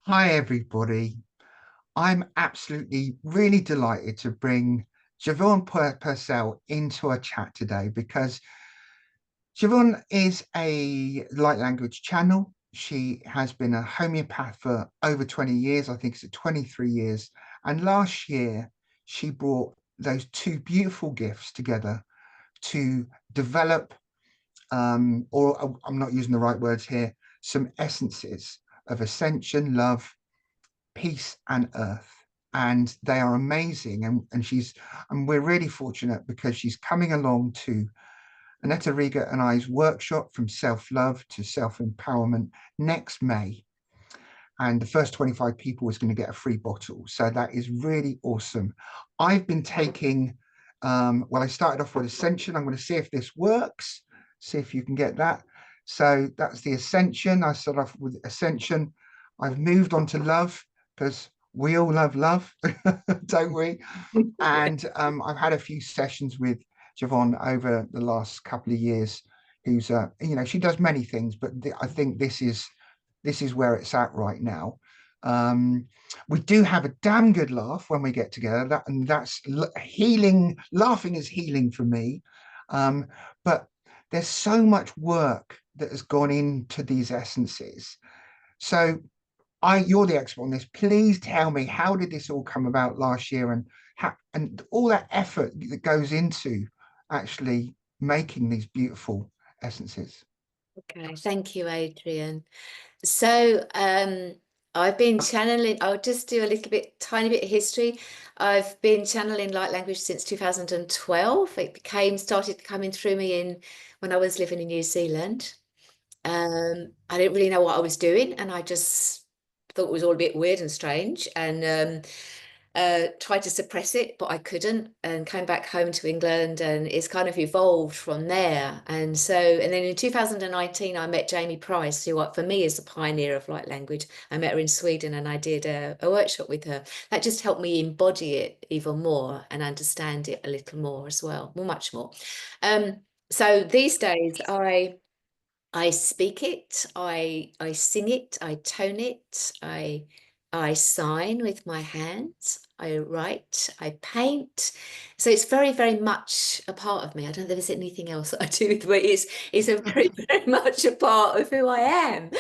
Hi, everybody. I'm absolutely really delighted to bring Siobhán Purcell into a chat today because Siobhán is a light language channel. She has been a homeopath for over 20 years. I think it's 23 years. And last year, she brought those two beautiful gifts together to develop, or I'm not using the right words here, some essences of ascension, love, peace and earth, and they are amazing, and we're really fortunate because she's coming along to Anette Rieger and I's workshop from self-love to self-empowerment next May, and the first 25 people is going to get a free bottle, so that is really awesome. I've been taking well, I started off with Ascension. I'm going to see if this works, see if you can get that. So that's the Ascension. I started off with Ascension. I've moved on to love because we all love love, don't we? And I've had a few sessions with Siobhán over the last couple of years. Who's she does many things, but I think this is where it's at right now. Um, we do have a damn good laugh when we get together. That's healing. Laughing is healing for me. Um, but there's so much work that has gone into these essences. So you're the expert on this. Please tell me, how did this all come about last year, and all that effort that goes into actually making these beautiful essences. Okay, thank you, Adrian. So, I've been channeling, I'll just do a little bit, tiny bit of history. I've been channeling light language since 2012. Started coming through me when I was living in New Zealand. I didn't really know what I was doing, and I just thought it was all a bit weird and strange. And tried to suppress it, but I couldn't, and came back home to England, and it's kind of evolved from there. And then in 2019, I met Jamie Price, who for me is the pioneer of light language. I met her in Sweden, and I did a workshop with her. That just helped me embody it even more and understand it a little more as well, much more. So these days, I speak it, I sing it, I tone it, I sign with my hands, I write, I paint. So it's very, very much a part of me. I don't know if there's anything else that I do, but it's a very, very much a part of who I am.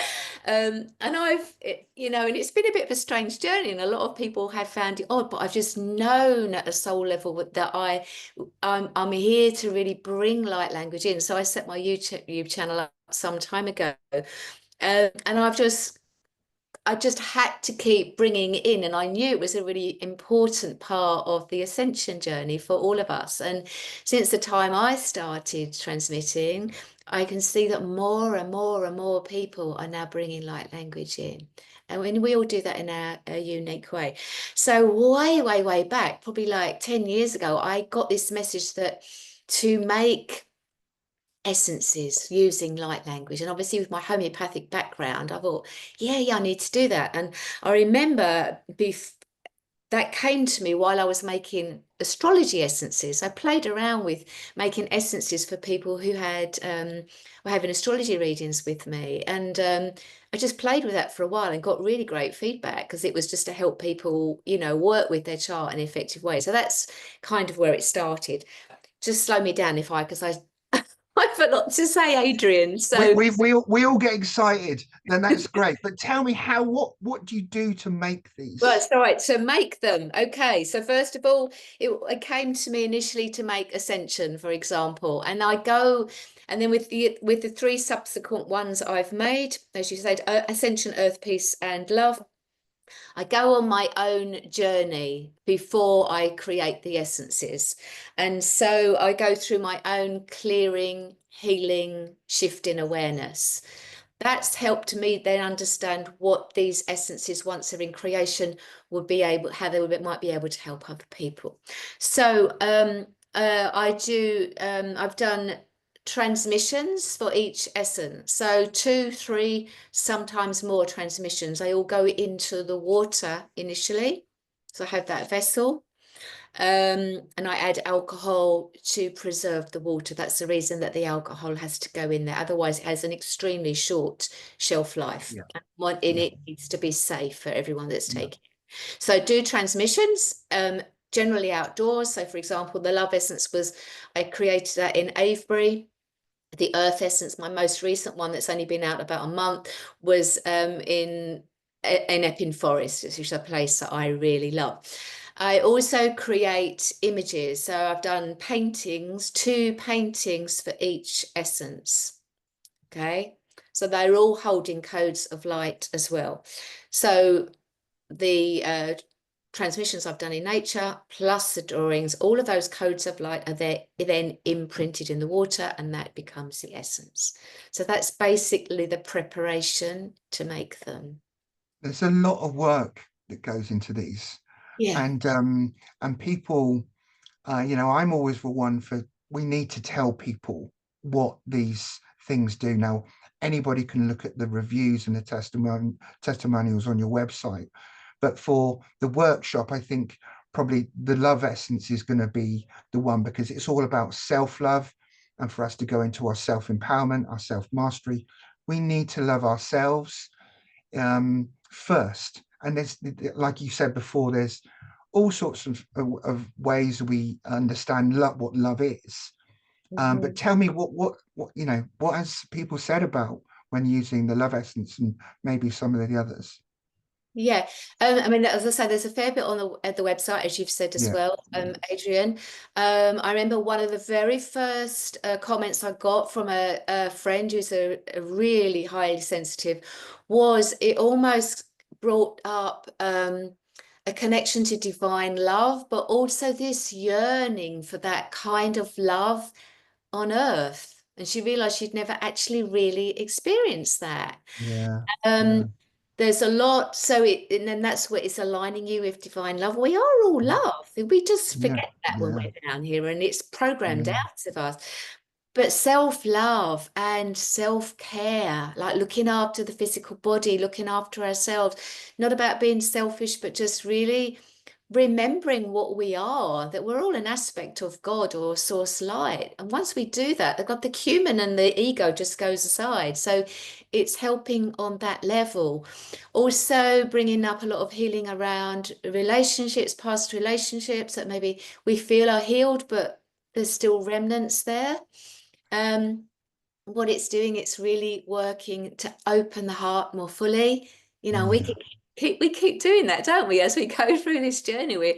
And and it's been a bit of a strange journey, and a lot of people have found it odd, but I've just known at a soul level that I'm here to really bring light language in. So I set my YouTube channel up some time ago, and I just had to keep bringing it in, and I knew it was a really important part of the ascension journey for all of us. And since the time I started transmitting, I can see that more and more and more people are now bringing light language in. And we all do that in our unique way. So way, way, way back, probably like 10 years ago, I got this message that to make essences using light language, and obviously with my homeopathic background, I thought, yeah, I need to do that. And I remember that came to me while I was making astrology essences. I played around with making essences for people who were having astrology readings with me, and I just played with that for a while and got really great feedback because it was just to help people, work with their chart in an effective way. So that's kind of where it started. Just slow me down because I've a lot to say, Adrian. we, So, we we all get excited, then that's great. But tell me, what do you do to make well, these? it's all right. So make them. Okay. So first of all, it came to me initially to make Ascension, for example, and I go, and then with the three subsequent ones I've made, as you said, Ascension, Earth, Peace, and Love. I go on my own journey before I create the essences. And so I go through my own clearing, healing, shift in awareness. That's helped me then understand what these essences, once they're in creation, how might be able to help other people. So I've done transmissions for each essence. So 2, 3, sometimes more transmissions. They all go into the water initially. So I have that vessel. And I add alcohol to preserve the water. That's the reason that the alcohol has to go in there. Otherwise, it has an extremely short shelf life. Yeah, And yeah, it needs to be safe for everyone that's yeah. taking it. So do transmissions, generally outdoors. So for example, the Love Essence I created that in Avebury. The Earth Essence, my most recent one that's only been out about a month, was in Epping Forest, which is a place that I really love. I also create images. So I've done paintings, 2 paintings for each essence. Okay. So they're all holding codes of light as well. So the transmissions I've done in nature, plus the drawings, all of those codes of light are there, then imprinted in the water, and that becomes the essence. So that's basically the preparation to make them. There's a lot of work that goes into these, Yeah. and people, I'm always the one for, we need to tell people what these things do. Now, anybody can look at the reviews and the testimonials on your website, but for the workshop, I think probably the Love Essence is going to be the one, because it's all about self-love, and for us to go into our self-empowerment, our self-mastery, we need to love ourselves first. And there's, like you said before, there's all sorts of ways we understand what love is. But tell me what has people said about when using the Love Essence, and maybe some of the others. Yeah, I mean, as I say, there's a fair bit on at the website, as you've said as Yeah, well, yeah, Adrian. I remember one of the very first comments I got from a friend who's a really highly sensitive, was it almost brought up a connection to divine love, but also this yearning for that kind of love on earth. And she realized she'd never actually really experienced that. yeah, yeah, Um, there's a lot, so and then that's what it's aligning you with divine love. We are all love. We just yeah, forget that when yeah, we're down here, and it's programmed yeah, out of us. But self-love and self-care, like looking after the physical body, looking after ourselves, not about being selfish, but just really remembering what we are, that we're all an aspect of God or source light. And once we do that, the God, the human and the ego just goes aside. So it's helping on that level. Also bringing up a lot of healing around relationships, past relationships that maybe we feel are healed, but there's still remnants there. Um, what it's doing, it's really working to open the heart more fully. We yeah, keep doing that, don't we? As we go through this journey, we're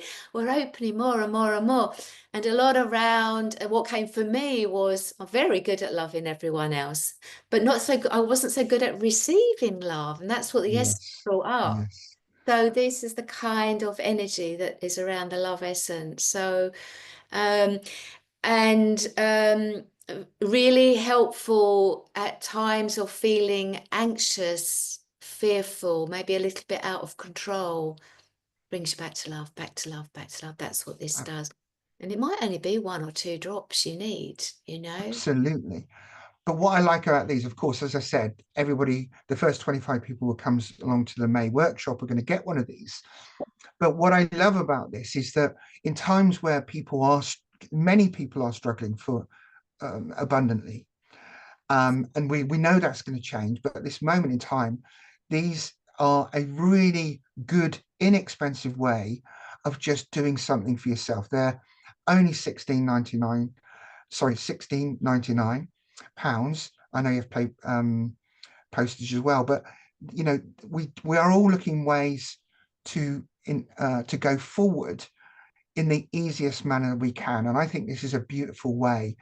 opening more and more and more. And a lot around what came for me was, I'm very good at loving everyone else, but not so good. I wasn't so good at receiving love. And that's what the essence yes, brought up. yes. So this is the kind of energy that is around the love essence. So um, and really helpful at times of feeling anxious, fearful, maybe a little bit out of control. Brings you back to love, back to love, back to love. That's what this does. And it might only be 1 or 2 drops you need. Absolutely. But what I like about these, of course, as I said, everybody, the first 25 people who comes along to the May workshop are going to get one of these. But what I love about this is that in times where many people are struggling for abundantly, and we know that's going to change, but at this moment in time, these are a really good, inexpensive way of just doing something for yourself. They're only 16.99, sorry, 16.99 pounds. I know you have to pay postage as well, but we are all looking ways to go forward in the easiest manner we can. And I think this is a beautiful way.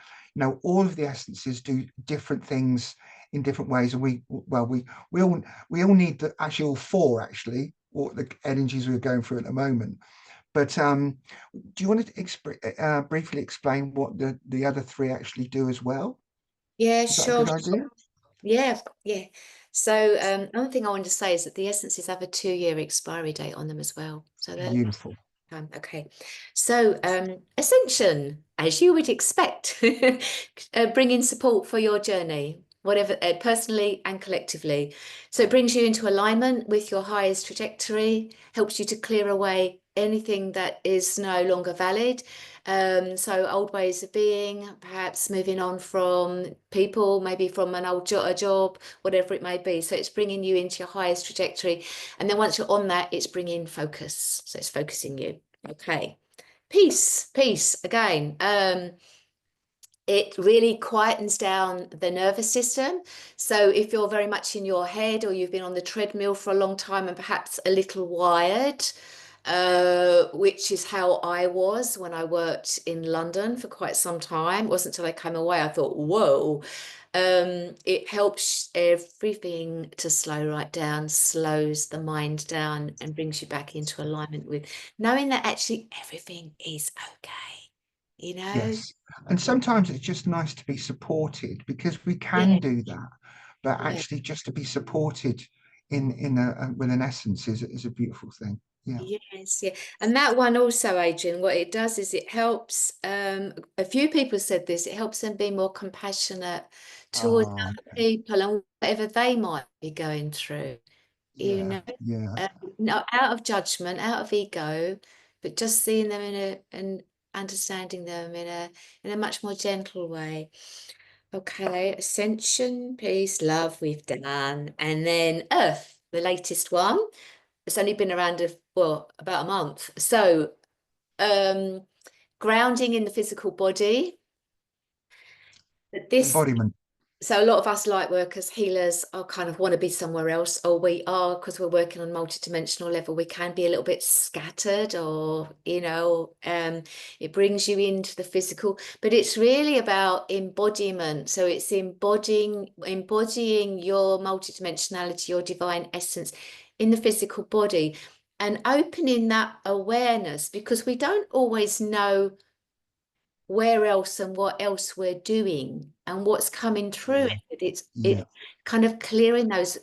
All of the essences do different things in different ways, and we all need the actual four, actually, or the energies we're going through at the moment. But do you want to briefly explain what the other three actually do as well? Yeah, Is that a sure. good idea? Yeah, yeah. So another thing I wanted to say is that the essences have a 2-year expiry date on them as well. So that Beautiful. okay. So Ascension, as you would expect, bringing support for your journey, whatever, personally and collectively. So it brings you into alignment with your highest trajectory, helps you to clear away anything that is no longer valid. So old ways of being, perhaps moving on from people, maybe from an old job, whatever it may be. So it's bringing you into your highest trajectory. And then once you're on that, it's bringing focus. So it's focusing you. Okay. Peace again. It really quietens down the nervous system. So if you're very much in your head, or you've been on the treadmill for a long time and perhaps a little wired, which is how I was when I worked in London for quite some time. It wasn't until I came away I thought, whoa. It helps everything to slow right down, slows the mind down, and brings you back into alignment with knowing that actually everything is okay. You know? Yes. And sometimes it's just nice to be supported, because we can Yeah, do that, but yeah, actually just to be supported in a with an essence is a beautiful thing. Yeah. yes, yeah. And that one also, Adrian, what it does is it helps, a few people said this, it helps them be more compassionate towards Oh, other okay. people and whatever they might be going through, you Yeah. know, Yeah. not out of judgment, out of ego, but just seeing them and understanding them in a much more gentle way. Okay, Ascension, peace, love, we've done. And then Earth, the latest one. It's only been around about a month. So um, grounding in the physical body. But this Embodiment. So a lot of us light workers, healers, are kind of want to be somewhere else, or we are, because we're working on a multidimensional level, we can be a little bit scattered, or it brings you into the physical, but it's really about embodiment. So it's embodying your multidimensionality, your divine essence in the physical body, and opening that awareness, because we don't always know where else and what else we're doing and what's coming through Yeah. it. It's Yeah. kind of clearing those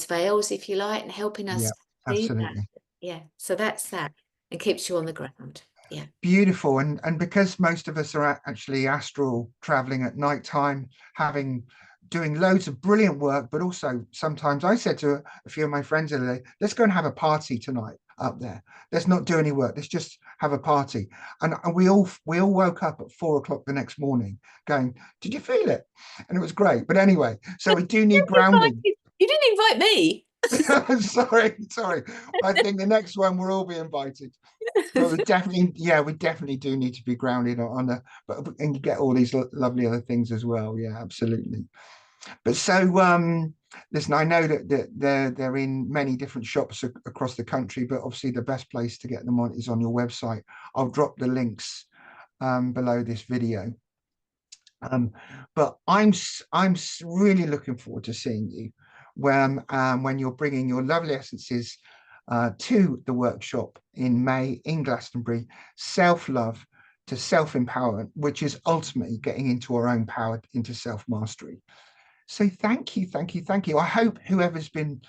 veils, if you like, and helping Yeah. us see that. Absolutely. Yeah. So that's that, and keeps you on the ground. Yeah. Beautiful. And because most of us are actually astral traveling at night time, doing loads of brilliant work, but also sometimes I said to a few of my friends the other day, let's go and have a party tonight up there. Let's not do any work. Let's just have a party. And we all woke up at 4 o'clock the next morning going, did you feel it? And it was great. But anyway, so we do need grounding. You didn't invite me. Sorry. I think the next one we'll all be invited. But we definitely do need to be grounded on and get all these lovely other things as well. Yeah, absolutely. But so listen, I know that they're in many different shops across the country, but obviously the best place to get them on is on your website. I'll drop the links below this video. But I'm really looking forward to seeing you when you're bringing your lovely essences to the workshop in May in Glastonbury, self-love to self-empowerment, which is ultimately getting into our own power, into self-mastery. So thank you, thank you, thank you. I hope whoever's been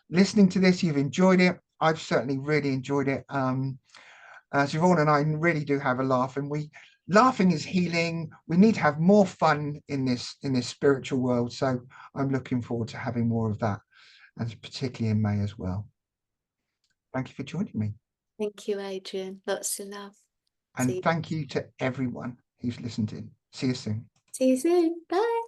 listening to this, you've enjoyed it. I've certainly really enjoyed it. Siobhán and I really do have a laugh, and laughing is healing. We need to have more fun in this spiritual world. So I'm looking forward to having more of that, and particularly in May as well. Thank you for joining me. Thank you, Adrian. Lots of love. And thank you to everyone who's listened in. See you soon. See you soon. Bye.